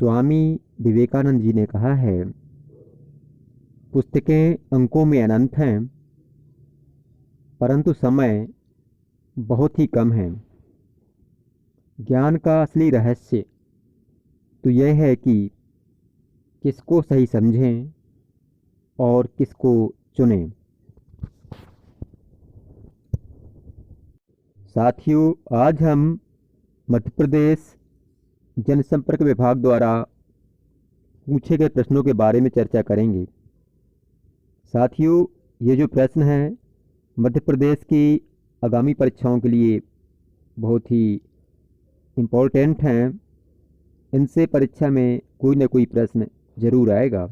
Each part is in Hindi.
स्वामी विवेकानंद जी ने कहा है, पुस्तकें अंकों में अनंत हैं, परंतु समय बहुत ही कम है। ज्ञान का असली रहस्य तो यह है कि किसको सही समझें और किसको चुनें। साथियों, आज हम मध्य प्रदेश जनसंपर्क विभाग द्वारा पूछे गए प्रश्नों के बारे में चर्चा करेंगे। साथियों, ये जो प्रश्न हैं मध्य प्रदेश की आगामी परीक्षाओं के लिए बहुत ही इम्पोर्टेंट हैं। इनसे परीक्षा में कोई न कोई प्रश्न जरूर आएगा।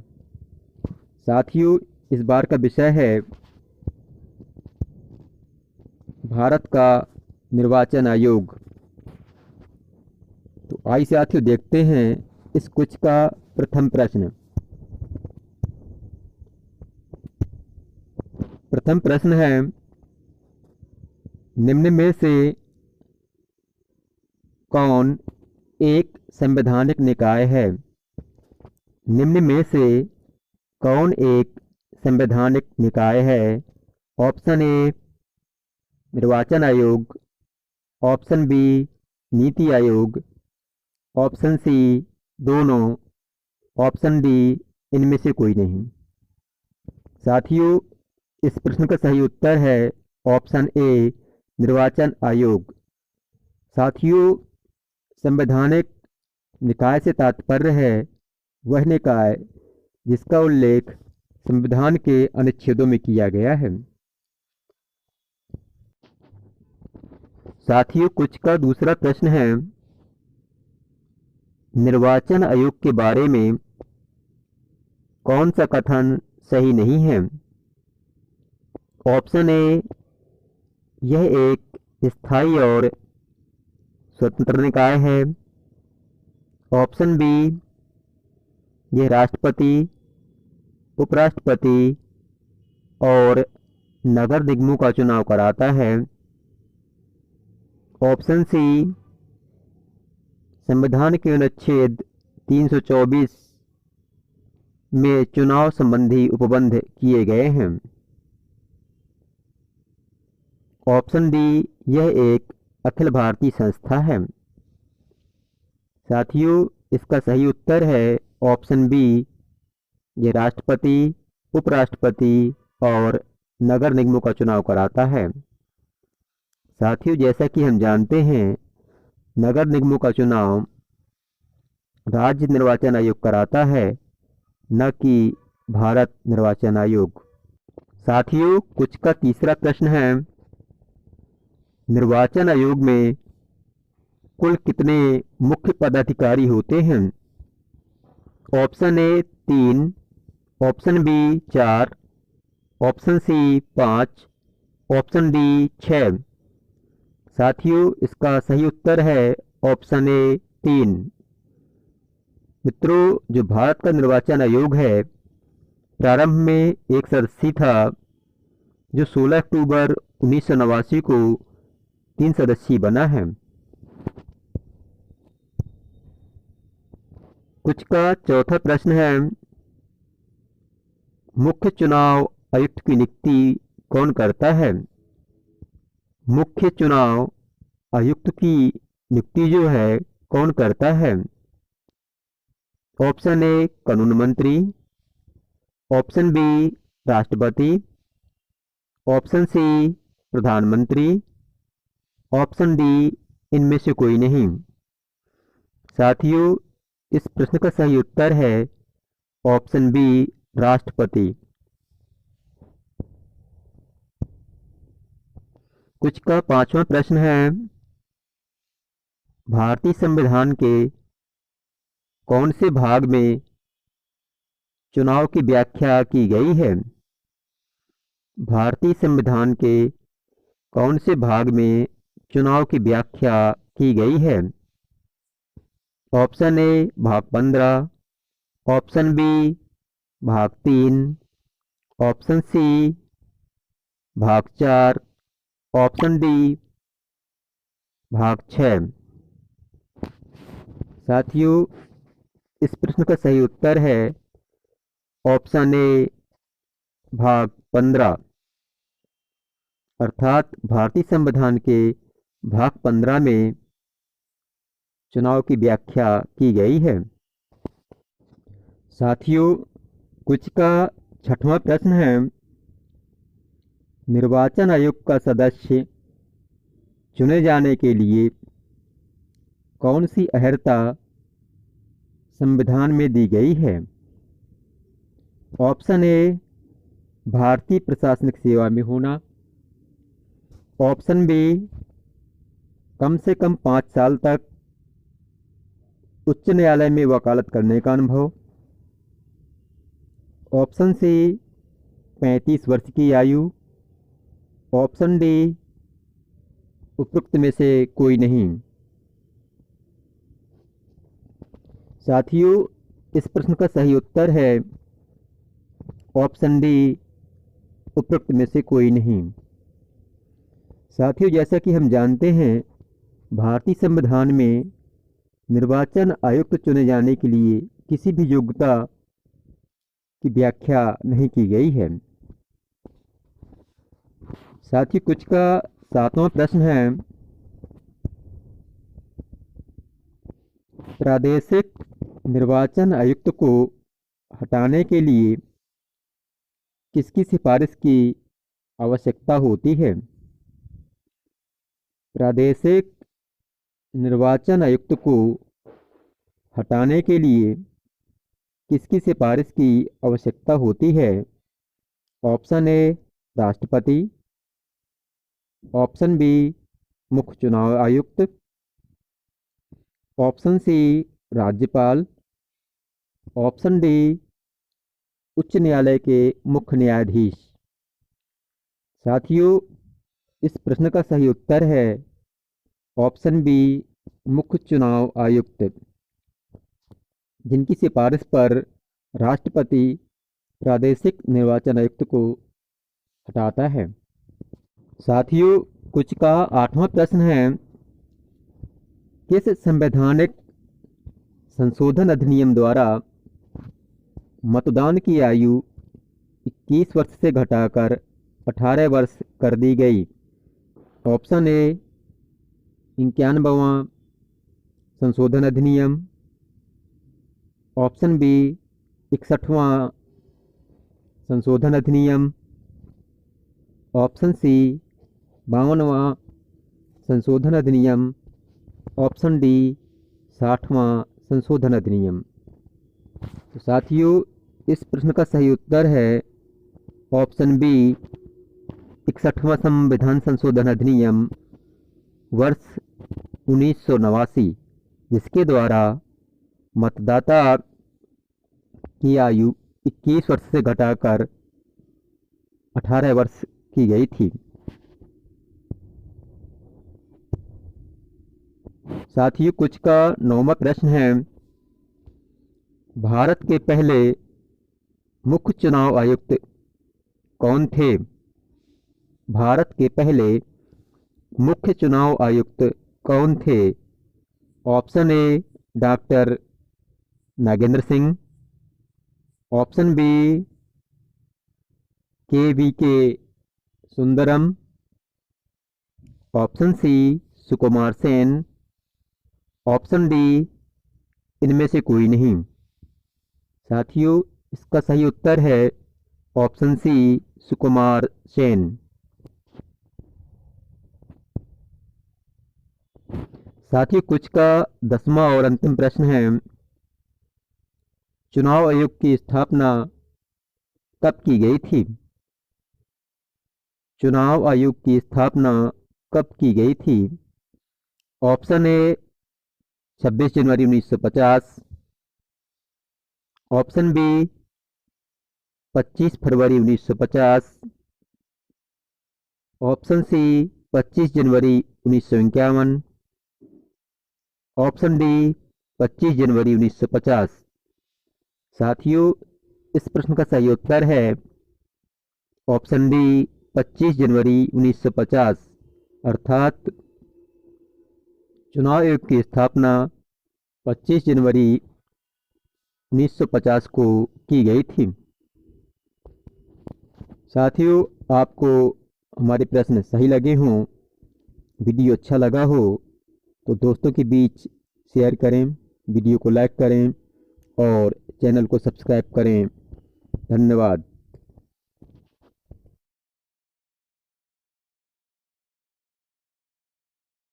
साथियों, इस बार का विषय है भारत का निर्वाचन आयोग। तो आइए साथियों देखते हैं इस कुछ का प्रथम प्रश्न। प्रथम प्रश्न है, निम्न में से कौन एक संवैधानिक निकाय है? निम्न में से कौन एक संवैधानिक निकाय है? ऑप्शन ए निर्वाचन आयोग, option B NITI Aayog, option C दोनों, ऑप्शन डी इनमें से कोई नहीं। साथियों, इस प्रश्न का सही उत्तर है ऑप्शन ए निर्वाचन आयोग। साथियों, संवैधानिक निकाय से तात्पर्य है वह निकाय जिसका उल्लेख संविधान के अनुच्छेदों में किया गया है। साथियों, कुछ का दूसरा प्रश्न है, निर्वाचन आयोग के बारे में कौन सा कथन सही नहीं है? ऑप्शन ए यह एक स्थायी और स्वतंत्र निकाय है, ऑप्शन बी यह राष्ट्रपति, उपराष्ट्रपति और नगर निगमों का चुनाव कराता है, ऑप्शन सी संविधान के अनुच्छेद 324 में चुनाव संबंधी उपबंध किए गए हैं, ऑप्शन डी यह एक अखिल भारतीय संस्था है। साथियों, इसका सही उत्तर है ऑप्शन बी, ये राष्ट्रपति, उपराष्ट्रपति और नगर निगमों का चुनाव कराता है। साथियों, जैसा कि हम जानते हैं नगर निगमों का चुनाव राज्य निर्वाचन आयोग कराता है, न कि भारत निर्वाचन आयोग। साथियों, कुछ का तीसरा प्रश्न है, निर्वाचन आयोग में कुल कितने मुख्य पदाधिकारी होते हैं? Option A 3, option B 4, option C 5, option D 6। साथियों, इसका सही उत्तर है ऑप्शन ए 3। मित्रों, जो भारत का निर्वाचन आयोग है प्रारंभ में एक सदस्यीय था, जो 16 अक्टूबर 1989 को 3 सदस्यीय बना है। कुछ का चौथा प्रश्न है, मुख्य चुनाव आयुक्त की नियुक्ति कौन करता है? मुख्य चुनाव आयुक्त की नियुक्ति जो है कौन करता है? ऑप्शन ए कानून मंत्री, ऑप्शन बी राष्ट्रपति, ऑप्शन सी प्रधानमंत्री, ऑप्शन डी इनमें से कोई नहीं। साथियों, इस प्रश्न का सही उत्तर है ऑप्शन बी राष्ट्रपति। कुछ का पांचवा प्रश्न है, भारतीय संविधान के कौन से भाग में चुनाव की व्याख्या की गई है? भारतीय संविधान के कौन से भाग में चुनाव की व्याख्या की गई है? ऑप्शन ए भाग 15, ऑप्शन बी भाग 3, ऑप्शन सी भाग 4, ऑप्शन डी भाग 6। साथियों, इस प्रश्न का सही उत्तर है ऑप्शन ए भाग 15, अर्थात भारतीय संविधान के भाग 15 में चुनाव की व्याख्या की गई है। साथियों, कुछ का 6वां प्रश्न है, निर्वाचन आयोग का सदस्य चुने जाने के लिए कौन सी अहर्ता संविधान में दी गई है? ऑप्शन ए भारतीय प्रशासनिक सेवा में होना, ऑप्शन बी कम से कम 5 साल तक उच्च न्यायालय में वकालत करने का अनुभव, ऑप्शन सी 35 वर्ष की आयु, ऑप्शन डी उपरोक्त में से कोई नहीं। साथियों, इस प्रश्न का सही उत्तर है ऑप्शन डी उपरोक्त में से कोई नहीं। साथियों, जैसा कि हम जानते हैं, भारतीय संविधान में निर्वाचन आयुक्त चुने जाने के लिए किसी भी योग्यता की व्याख्या नहीं की गई है। साथियों, कुछ का 7वां प्रश्न है, प्रादेशिक निर्वाचन आयुक्त को हटाने के लिए किसकी सिफारिश की आवश्यकता होती है? प्रादेशिक निर्वाचन आयुक्त को हटाने के लिए किसकी सिफारिश की आवश्यकता होती है? ऑप्शन ए राष्ट्रपति, ऑप्शन बी मुख्य चुनाव आयुक्त, ऑप्शन सी राज्यपाल, ऑप्शन डी उच्च न्यायालय के मुख्य न्यायाधीश। साथियों, इस प्रश्न का सही उत्तर है ऑप्शन बी मुख्य चुनाव आयुक्त, जिनकी सिफारिश पर राष्ट्रपति प्रादेशिक निर्वाचन आयुक्त को हटाता है। साथियों, कुछ का 8वां प्रश्न है, किस संवैधानिक संशोधन अधिनियम द्वारा मतदान की आयु 21 वर्ष से घटाकर 18 वर्ष कर दी गई? ऑप्शन ए 91वां संशोधन अधिनियम, ऑप्शन बी 61वां संशोधन अधिनियम, ऑप्शन सी 52वां संशोधन अधिनियम, ऑप्शन डी 60वां संशोधन अधिनियम। तो साथियों, इस प्रश्न का सही उत्तर है ऑप्शन बी 61वां संविधान संशोधन अधिनियम वर्ष 1989, जिसके द्वारा मतदाता की आयु 21 वर्ष से घटाकर 18 वर्ष की गई थी। साथियों, कुछ का 9वां प्रश्न है, भारत के पहले मुख्य चुनाव आयुक्त कौन थे? भारत के पहले मुख्य चुनाव आयुक्त कौन थे? Option A doctor Nagendra Singh, option B K Sundaram, option C Sukumar Sen, option D इनमें से कोई नहीं। साथियों, इसका सही उत्तर है ऑप्शन सी सुकुमार सेन। साथियों, कुछ का 10वां और अंतिम प्रश्न है, चुनाव आयोग की स्थापना कब की गई थी? चुनाव आयोग की स्थापना कब की गई थी? ऑप्शन ए 26 जनवरी 1950, ऑप्शन बी 25 फरवरी 1950, ऑप्शन सी 25 जनवरी 1951, ऑप्शन डी 25 जनवरी 1950। साथियों, इस प्रश्न का सही उत्तर है ऑप्शन डी 25 जनवरी 1950, अर्थात चुनाव आयोग की स्थापना 25 जनवरी 1950 को की गई थी। साथियों, आपको हमारे प्रश्न सही लगे हों, वीडियो अच्छा लगा हो तो दोस्तों के बीच शेयर करें, वीडियो को लाइक करें और चैनल को सब्सक्राइब करें। धन्यवाद।